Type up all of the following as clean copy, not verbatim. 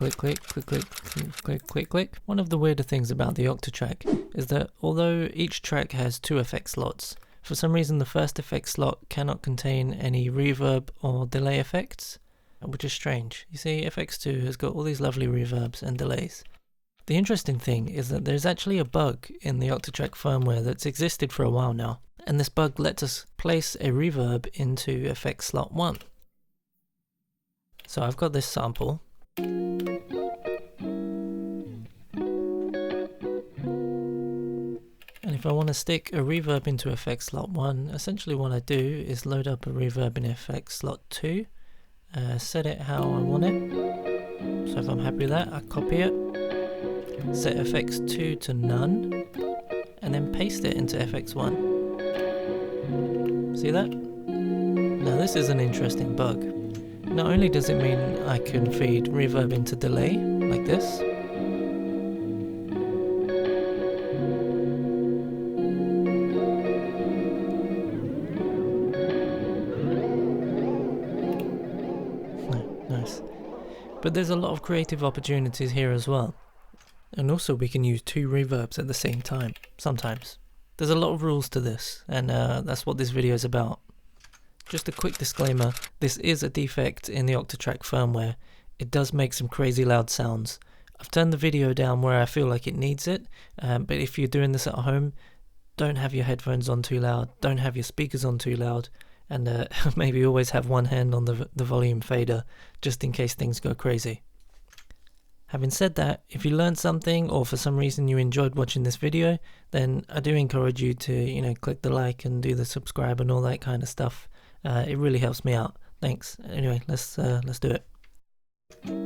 Click, click, click, click, click, click, click, click. One of the weirder things about the Octatrack is that although each track has 2 effect slots, for some reason the first effect slot cannot contain any reverb or delay effects, which is strange. You see, FX2 has got all these lovely reverbs and delays. The interesting thing is that there's actually a bug in the Octatrack firmware that's existed for a while now, and this bug lets us place a reverb into effect slot 1. So I've got this sample. And if I want to stick a reverb into effect slot 1, essentially what I do is load up a reverb in effect slot 2, set it how I want it. So if I'm happy with that, I copy it, set FX2 to none, and then paste it into FX1. See that? Now this is an interesting bug. Not only does it mean I can feed reverb into delay, like this, nice. But there's a lot of creative opportunities here as well. And also we can use 2 reverbs at the same time, sometimes. There's a lot of rules to this, and that's what this video is about. Just a quick disclaimer, this is a defect in the Octatrack firmware. It does make some crazy loud sounds. I've turned the video down where I feel like it needs it, but if you're doing this at home, don't have your headphones on too loud, don't have your speakers on too loud, and maybe always have one hand on the volume fader, just in case things go crazy. Having said that, if you learned something or for some reason you enjoyed watching this video, then I do encourage you to, click the like and do the subscribe and all that kind of stuff. It really helps me out. Thanks. Anyway, let's do it.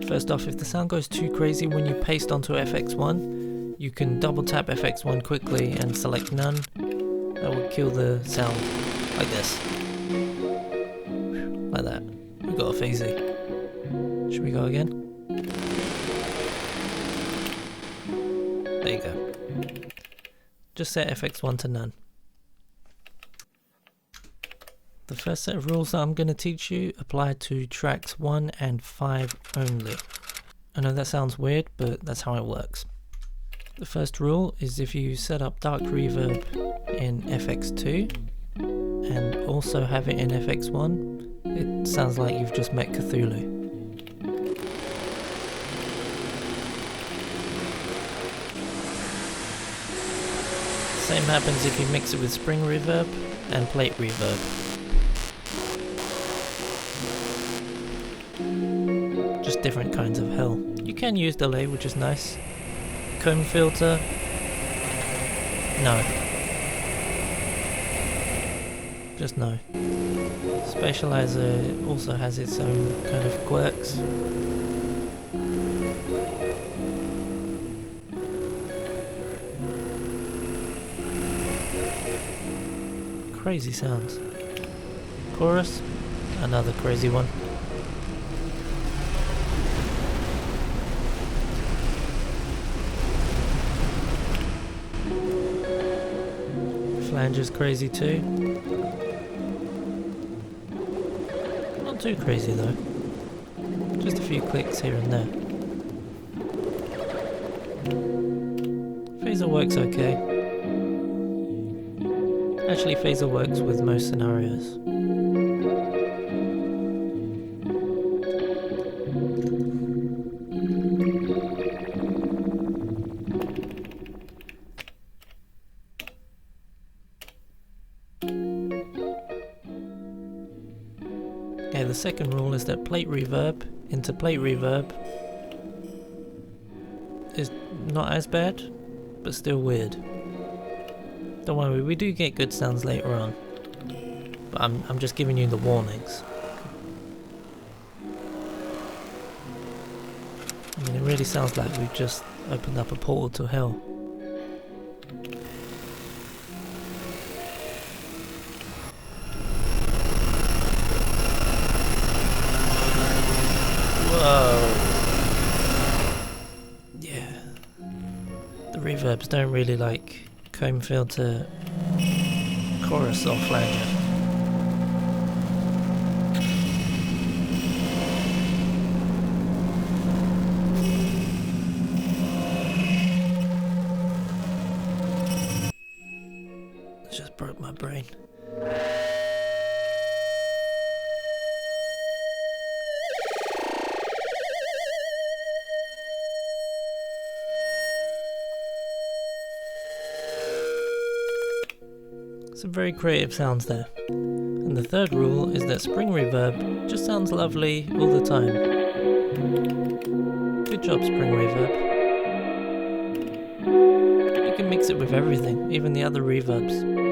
First off, if the sound goes too crazy when you paste onto FX1, you can double tap FX1 quickly and select none. That will kill the sound like this. Like that. We got off easy. Should we go again? There you go. Just set FX1 to none. The first set of rules that I'm going to teach you apply to tracks 1 and 5 only. I know that sounds weird, but that's how it works. The first rule is if you set up dark reverb in FX2 and also have it in FX1, it sounds like you've just met Cthulhu. Same happens if you mix it with spring reverb and plate reverb. Just different kinds of hell. You can use delay, which is nice. Comb filter, no. Just no. Spatializer also has its own kind of quirks. Crazy sounds. Chorus, another crazy one. Flange is crazy too. Not too crazy though. Just a few clicks here and there. Phaser works okay. Actually, phaser works with most scenarios. Okay, the second rule is that plate reverb into plate reverb is not as bad, but still weird. Don't worry, we do get good sounds later on, but I'm just giving you the warnings. I mean, it really sounds like we've just opened up a portal to hell. Whoa! Yeah. The reverbs don't really like comb filter, chorus or flanger. broke my brain. Some very creative sounds there. And the third rule is that spring reverb just sounds lovely all the time. Good job, spring reverb. You can mix it with everything, even the other reverbs.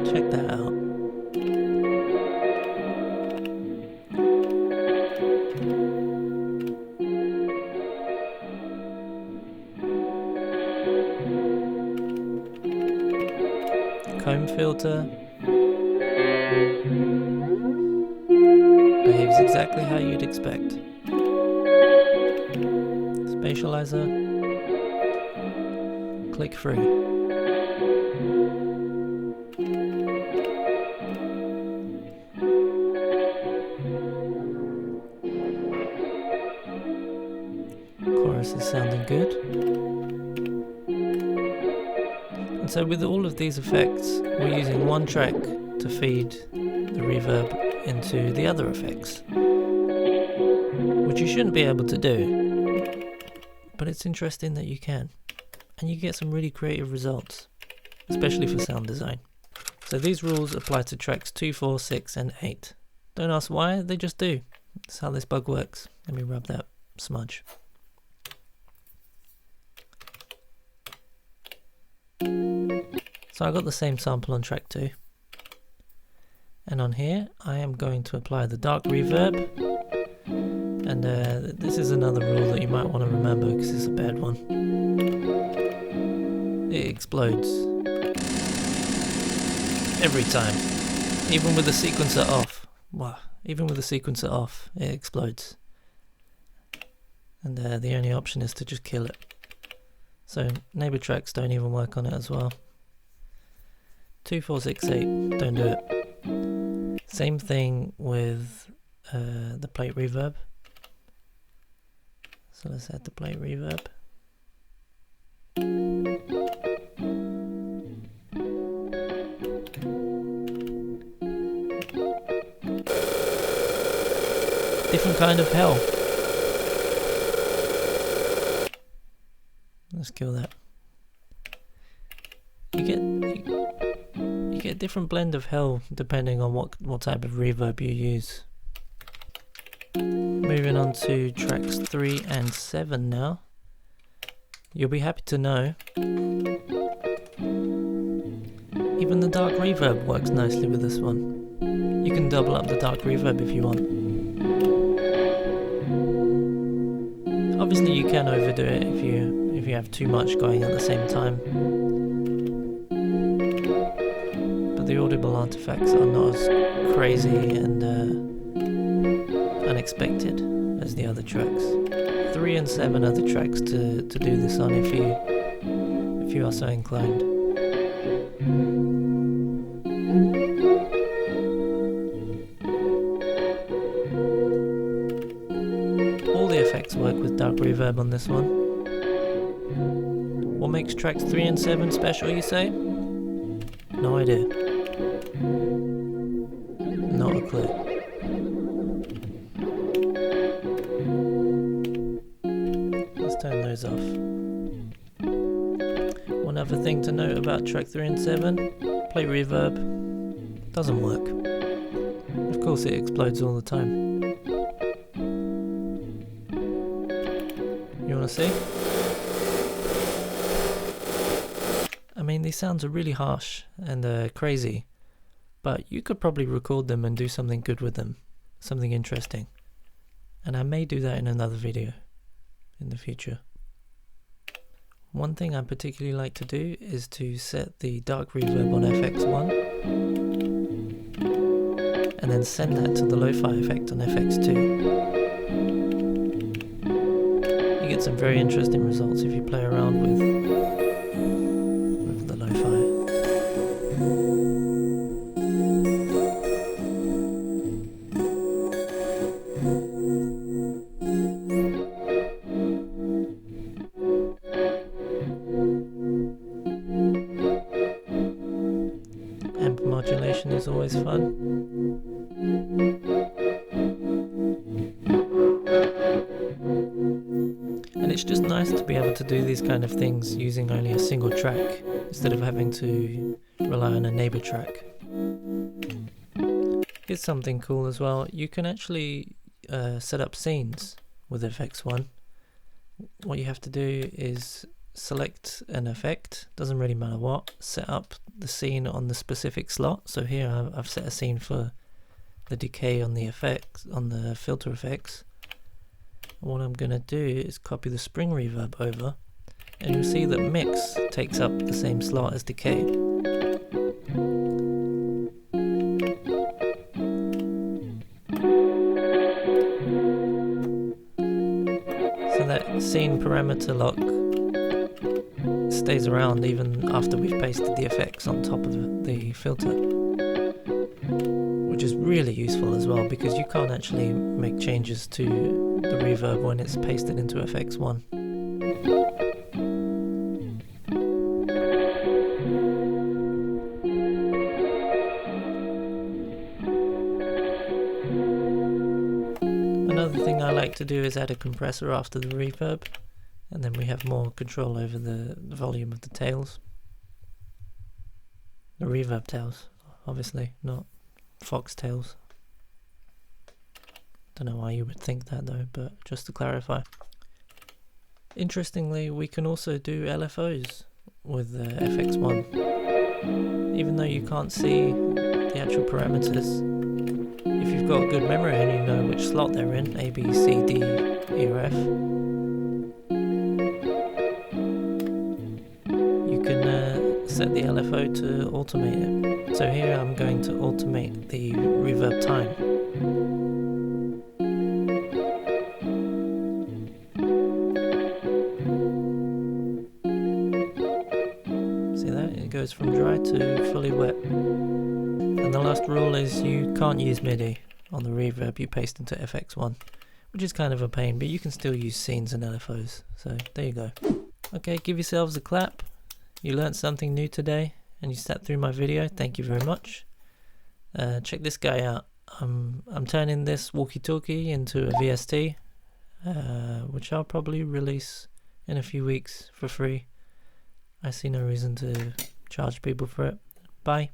Check that out. Comb filter behaves exactly how you'd expect. Spatializer, click through. Chorus is sounding good. And so with all of these effects, we're using one track to feed the reverb into the other effects, which you shouldn't be able to do, but it's interesting that you can, and you get some really creative results, especially for sound design. So these rules apply to tracks 2, 4, 6 and 8. Don't ask why, they just do. That's how this bug works. Let me rub that smudge. So I got the same sample on track 2, and on here I am going to apply the dark reverb, and this is another rule that you might want to remember because it's a bad one. It explodes every time, even with the sequencer off. Wow, even with the sequencer off, it explodes, and the only option is to just kill it. So neighbor tracks don't even work on it as well. 2, 4, 6, 8, don't do it. Same thing with the plate reverb. So let's add the plate reverb. Different kind of hell. Let's kill that. You get a different blend of hell depending on what type of reverb you use. Moving on to tracks 3 and 7 now. You'll be happy to know even the dark reverb works nicely with this one. You can double up the dark reverb if you want. Obviously you can overdo it if you have too much going at the same time. The audible artifacts are not as crazy and unexpected as the other tracks. 3 and 7 are the tracks to do this on if you are so inclined. All the effects work with dark reverb on this one. What makes tracks 3 and 7 special, you say? No idea. Not a clue. Let's turn those off. One other thing to note about track 3 and 7, plate reverb doesn't work. Of course it explodes all the time. You wanna see? I mean, these sounds are really harsh and crazy, but you could probably record them and do something good with them, something interesting. And I may do that in another video in the future. One thing I particularly like to do is to set the dark reverb on FX1 and then send that to the LoFi effect on FX2. You get some very interesting results if you play around with the LoFi. always fun. And it's just nice to be able to do these kind of things using only a single track instead of having to rely on a neighbor track. Here's something cool as well. You can actually set up scenes with FX1. What you have to do is select an effect, doesn't really matter what, set up the scene on the specific slot. So here I've set a scene for the decay on the effects, on the filter effects. And what I'm going to do is copy the spring reverb over, and you'll see that mix takes up the same slot as decay. So that scene parameter lock stays around even after we've pasted the effects on top of the filter, which is really useful as well because you can't actually make changes to the reverb when it's pasted into FX1. Another thing I like to do is add a compressor after the reverb, and then we have more control over the volume of the tails. The reverb tails, obviously, not foxtails. Don't know why you would think that though, but just to clarify. Interestingly, we can also do LFOs with FX1. Even though you can't see the actual parameters, if you've got good memory and you know which slot they're in, A, B, C, D, E or F, you can set the LFO to automate it. So here I'm going to automate the reverb time. See that? It goes from dry to fully wet. And the last rule is you can't use MIDI on the reverb you paste into FX1, which is kind of a pain, but you can still use scenes and LFOs. So there you go. Okay, give yourselves a clap. You learned something new today and you sat through my video. Thank you very much. Check this guy out. I'm turning this walkie-talkie into a VST, which I'll probably release in a few weeks for free. I see no reason to charge people for it. Bye.